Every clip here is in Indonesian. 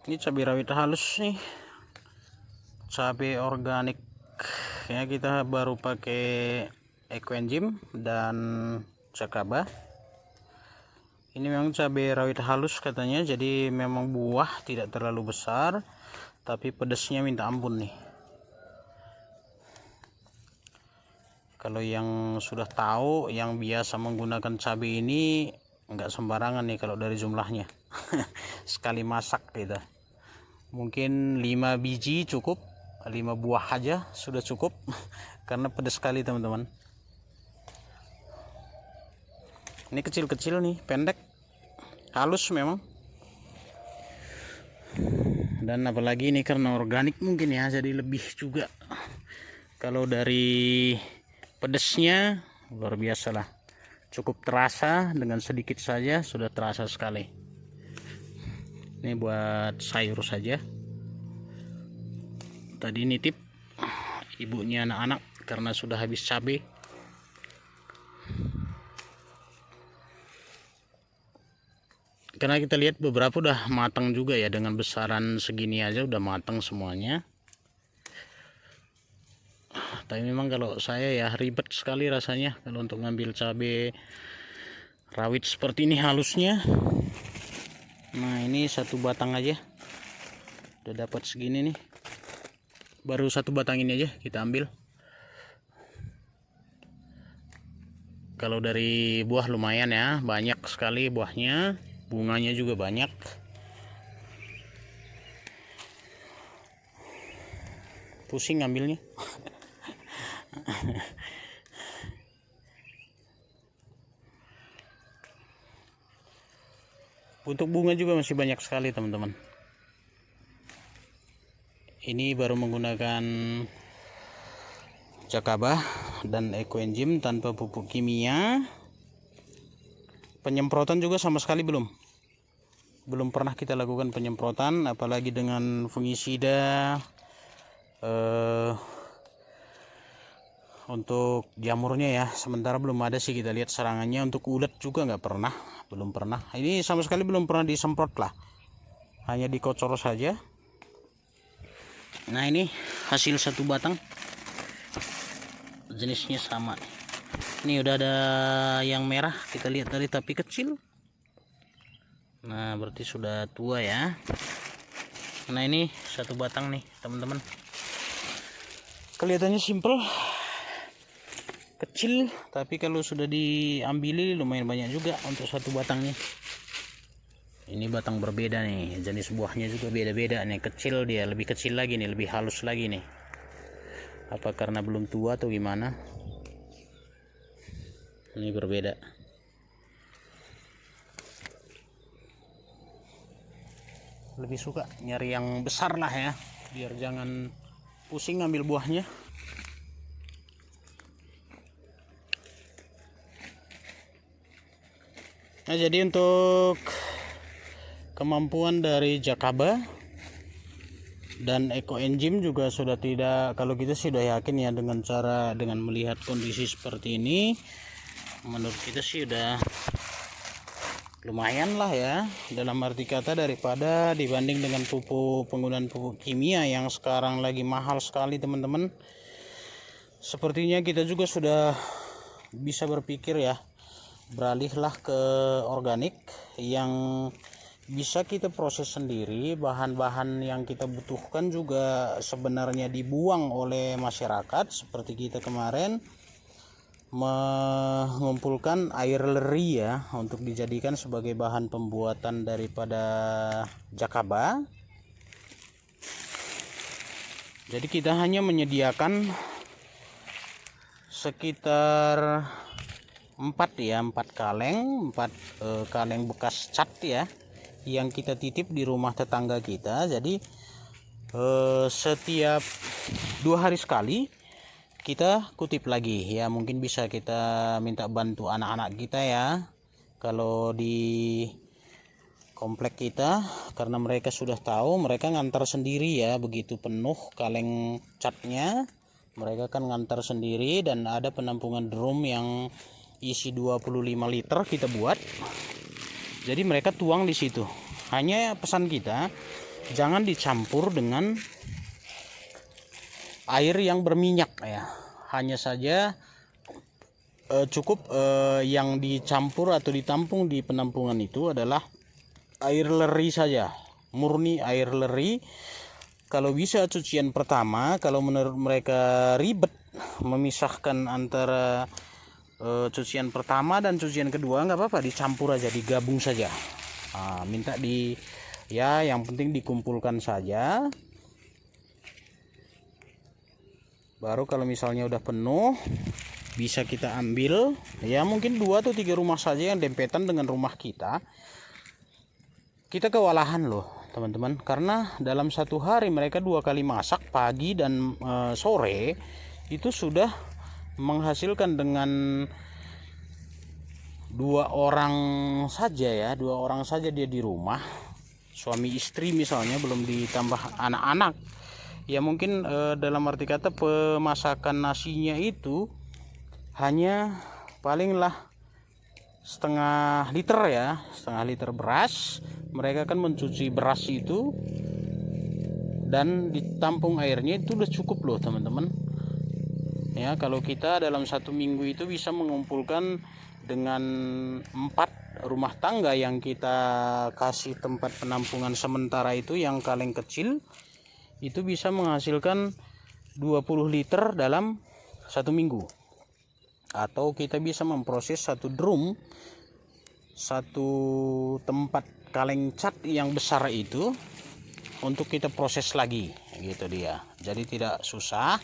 Ini cabai rawit halus nih, cabai organik ya. Kita baru pakai ekoenzim dan cakaba. Ini memang cabai rawit halus katanya, jadi memang buah tidak terlalu besar, tapi pedasnya minta ampun nih. Kalau yang sudah tahu, yang biasa menggunakan cabai ini nggak sembarangan nih kalau dari jumlahnya. Sekali masak gitu, mungkin 5 biji cukup, 5 buah aja sudah cukup karena pedas sekali teman-teman. Ini kecil-kecil nih, pendek, halus memang. Dan apalagi ini karena organik mungkin ya, jadi lebih juga. Kalau dari pedasnya luar biasa lah, cukup terasa, dengan sedikit saja sudah terasa sekali. Ini buat sayur saja. Tadi nitip ibunya anak-anak karena sudah habis cabai. Karena kita lihat beberapa udah matang juga ya, dengan besaran segini aja udah matang semuanya. Tapi memang kalau saya ya ribet sekali rasanya kalau untuk ngambil cabai rawit seperti ini halusnya. Nah, ini satu batang aja udah dapat segini nih. Baru satu batang ini aja kita ambil. Kalau dari buah lumayan ya, banyak sekali buahnya, bunganya juga banyak. Pusing ngambilnya. Untuk bunga juga masih banyak sekali teman-teman. Ini baru menggunakan cakaba dan ekoenzim tanpa pupuk kimia. Penyemprotan juga sama sekali belum pernah kita lakukan penyemprotan, apalagi dengan fungisida. Untuk jamurnya ya sementara belum ada sih, kita lihat serangannya. Untuk ulat juga belum pernah. Ini sama sekali belum pernah disemprot lah, hanya dikocor saja. Nah, ini hasil satu batang, jenisnya sama. Ini udah ada yang merah, kita lihat tadi tapi kecil. Nah, berarti sudah tua ya. Nah, ini satu batang nih teman-teman, kelihatannya simple, kecil, tapi kalau sudah diambili lumayan banyak juga untuk satu batangnya. Ini batang berbeda nih, jenis buahnya juga beda-beda nih. Kecil, dia lebih kecil lagi nih, lebih halus lagi nih. Apa karena belum tua atau gimana? Ini berbeda. Lebih suka nyari yang besar lah ya, biar jangan pusing ngambil buahnya. Nah, jadi untuk kemampuan dari cakaba dan ekoenzim juga sudah tidak, kalau kita sudah yakin ya dengan melihat kondisi seperti ini, menurut kita sih udah lumayan lah ya, dalam arti kata daripada dibanding dengan penggunaan pupuk kimia yang sekarang lagi mahal sekali teman-teman. Sepertinya kita juga sudah bisa berpikir ya, beralihlah ke organik yang bisa kita proses sendiri. Bahan-bahan yang kita butuhkan juga sebenarnya dibuang oleh masyarakat, seperti kita kemarin mengumpulkan air leri ya, untuk dijadikan sebagai bahan pembuatan daripada cakaba. Jadi kita hanya menyediakan sekitar 4 kaleng bekas cat ya, yang kita titip di rumah tetangga kita. Jadi setiap 2 hari sekali kita kutip lagi ya. Mungkin bisa kita minta bantu anak-anak kita ya, kalau di komplek kita, karena mereka sudah tahu, mereka ngantar sendiri ya. Begitu penuh kaleng catnya, mereka kan ngantar sendiri. Dan ada penampungan drum yang isi 25 liter kita buat, jadi mereka tuang di situ. Hanya pesan kita, jangan dicampur dengan air yang berminyak ya. Hanya saja cukup yang dicampur atau ditampung di penampungan itu adalah air leri saja, murni air leri. Kalau bisa cucian pertama, kalau menurut mereka ribet memisahkan antara cucian pertama dan cucian kedua, nggak apa-apa, dicampur aja, digabung saja. Minta yang penting dikumpulkan saja. Baru kalau misalnya udah penuh, bisa kita ambil ya, mungkin 2 atau 3 rumah saja yang dempetan dengan rumah kita. Kita kewalahan loh teman-teman, karena dalam satu hari mereka 2 kali masak, pagi dan sore, itu sudah menghasilkan dengan 2 orang saja ya, 2 orang saja dia di rumah, suami istri misalnya, belum ditambah anak-anak ya. Mungkin dalam arti kata pemasakan nasinya itu hanya palinglah setengah liter ya, setengah liter beras. Mereka kan mencuci beras itu dan ditampung airnya, itu udah cukup loh teman-teman ya. Kalau kita dalam 1 minggu itu bisa mengumpulkan dengan 4 rumah tangga yang kita kasih tempat penampungan sementara itu, yang kaleng kecil itu bisa menghasilkan 20 liter dalam 1 minggu. Atau kita bisa memproses 1 drum, 1 tempat kaleng cat yang besar itu, untuk kita proses lagi gitu dia. Jadi tidak susah,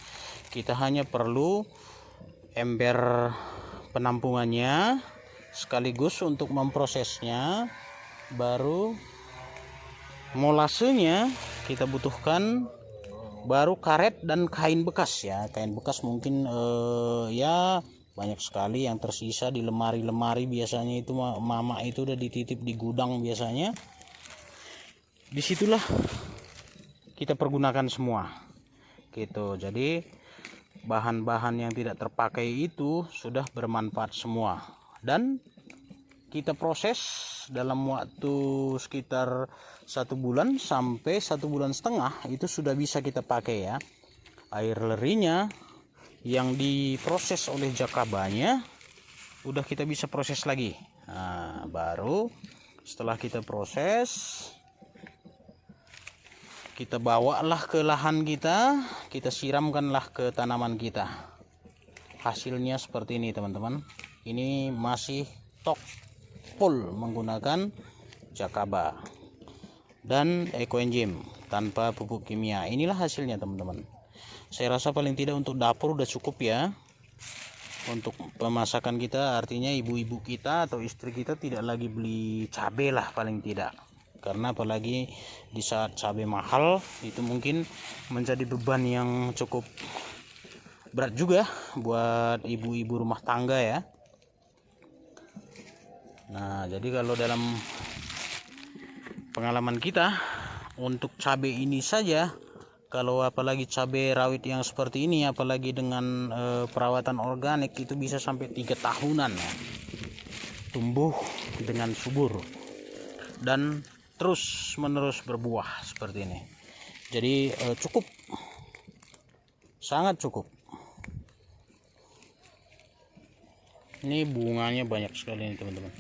kita hanya perlu ember penampungannya sekaligus untuk memprosesnya. Baru molasenya kita butuhkan, baru karet dan kain bekas ya. Kain bekas mungkin ya banyak sekali yang tersisa di lemari-lemari, biasanya itu mama itu udah dititip di gudang biasanya. Disitulah kita pergunakan semua gitu. Jadi bahan-bahan yang tidak terpakai itu sudah bermanfaat semua, dan kita proses dalam waktu sekitar 1 bulan sampai 1,5 bulan itu sudah bisa kita pakai ya. Air lerinya yang diproses oleh jakabanya udah kita bisa proses lagi. Baru setelah kita proses, kita bawalah ke lahan kita siramkanlah ke tanaman kita. Hasilnya seperti ini teman-teman. Ini masih tok full menggunakan jakaba dan ekoenzim tanpa pupuk kimia. Inilah hasilnya teman-teman. Saya rasa paling tidak untuk dapur udah cukup ya. Untuk pemasakan kita, artinya ibu-ibu kita atau istri kita tidak lagi beli cabai lah paling tidak. Karena apalagi di saat cabai mahal, itu mungkin menjadi beban yang cukup berat juga buat ibu-ibu rumah tangga ya. Nah, jadi kalau dalam pengalaman kita untuk cabai ini saja, kalau apalagi cabai rawit yang seperti ini, apalagi dengan perawatan organik, itu bisa sampai 3 tahunan ya, tumbuh dengan subur dan terus menerus berbuah seperti ini. Jadi cukup, sangat cukup. Ini bunganya banyak sekali nih teman-teman.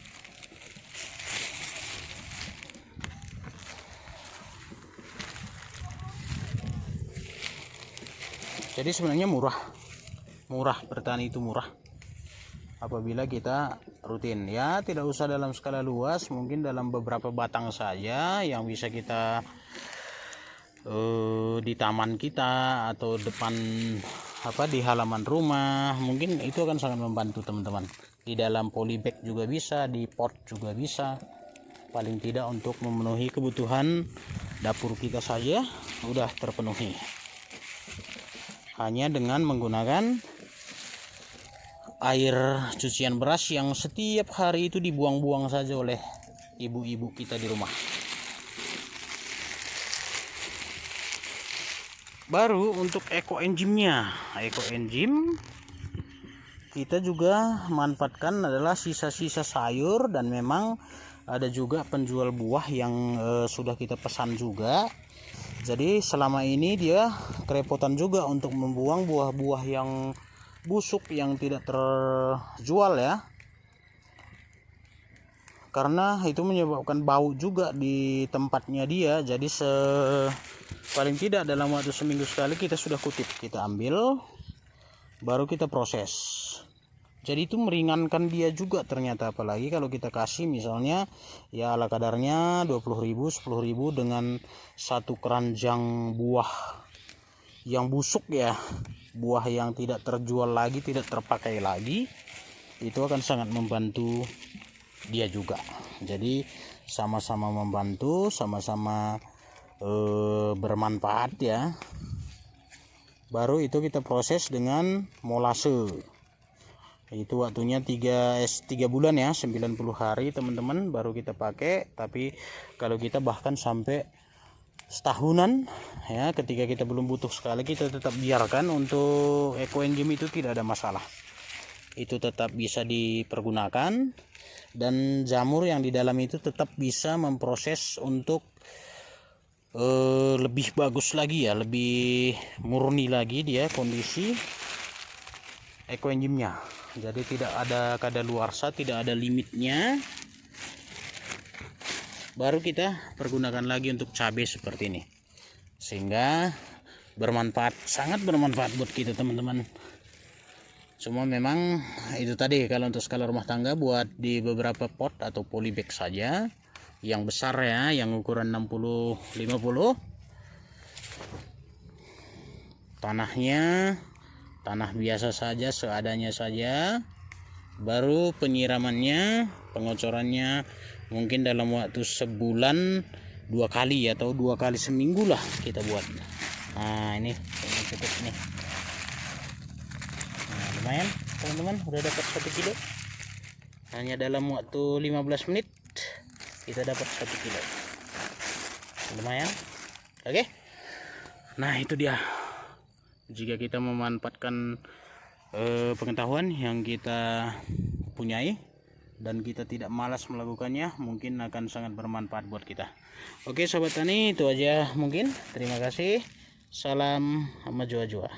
Jadi sebenarnya murah bertani itu murah apabila kita rutin ya. Tidak usah dalam skala luas, mungkin dalam beberapa batang saja yang bisa kita di taman kita atau depan di halaman rumah, mungkin itu akan sangat membantu teman-teman. Di dalam polybag juga bisa, di pot juga bisa. Paling tidak untuk memenuhi kebutuhan dapur kita saja udah terpenuhi, hanya dengan menggunakan air cucian beras yang setiap hari itu dibuang-buang saja oleh ibu-ibu kita di rumah. Baru untuk ekoenzimnya, ekoenzim kita juga manfaatkan adalah sisa-sisa sayur, dan memang ada juga penjual buah yang sudah kita pesan juga. Jadi selama ini dia kerepotan juga untuk membuang buah-buah yang busuk yang tidak terjual ya, karena itu menyebabkan bau juga di tempatnya dia. Jadi paling tidak dalam waktu seminggu sekali kita sudah kutip, kita ambil, baru kita proses. Jadi itu meringankan dia juga ternyata, apalagi kalau kita kasih misalnya ya ala kadarnya 20.000 10.000 dengan satu keranjang buah yang busuk ya, buah yang tidak terjual lagi, tidak terpakai lagi, itu akan sangat membantu dia juga. Jadi sama-sama membantu, sama-sama bermanfaat ya. Baru itu kita proses dengan molase. Itu waktunya 3 bulan ya, 90 hari teman-teman baru kita pakai. Tapi kalau kita bahkan sampai setahunan ya, ketika kita belum butuh sekali, kita tetap biarkan untuk ekoenzim itu tidak ada masalah, itu tetap bisa dipergunakan, dan jamur yang di dalam itu tetap bisa memproses untuk lebih bagus lagi ya, lebih murni lagi dia kondisi ekoenzimnya. Jadi tidak ada kadaluarsa, tidak ada limitnya. Baru kita pergunakan lagi untuk cabai seperti ini, sehingga bermanfaat, sangat bermanfaat buat kita teman-teman. Cuma memang itu tadi, kalau untuk skala rumah tangga buat di beberapa pot atau polybag saja yang besar ya, yang ukuran 60-50, tanahnya tanah biasa saja, seadanya saja. Baru penyiramannya, pengocorannya mungkin dalam waktu sebulan 2 kali atau 2 kali seminggu lah kita buat. Nah ini cukup nih. Nah, lumayan teman-teman, udah dapat 1 kilo hanya dalam waktu 15 menit kita dapat 1 kilo, lumayan. Oke, nah itu dia, jika kita memanfaatkan pengetahuan yang kita punyai dan kita tidak malas melakukannya, mungkin akan sangat bermanfaat buat kita. Oke sobat tani, itu aja mungkin. Terima kasih, salam sama jua-jua.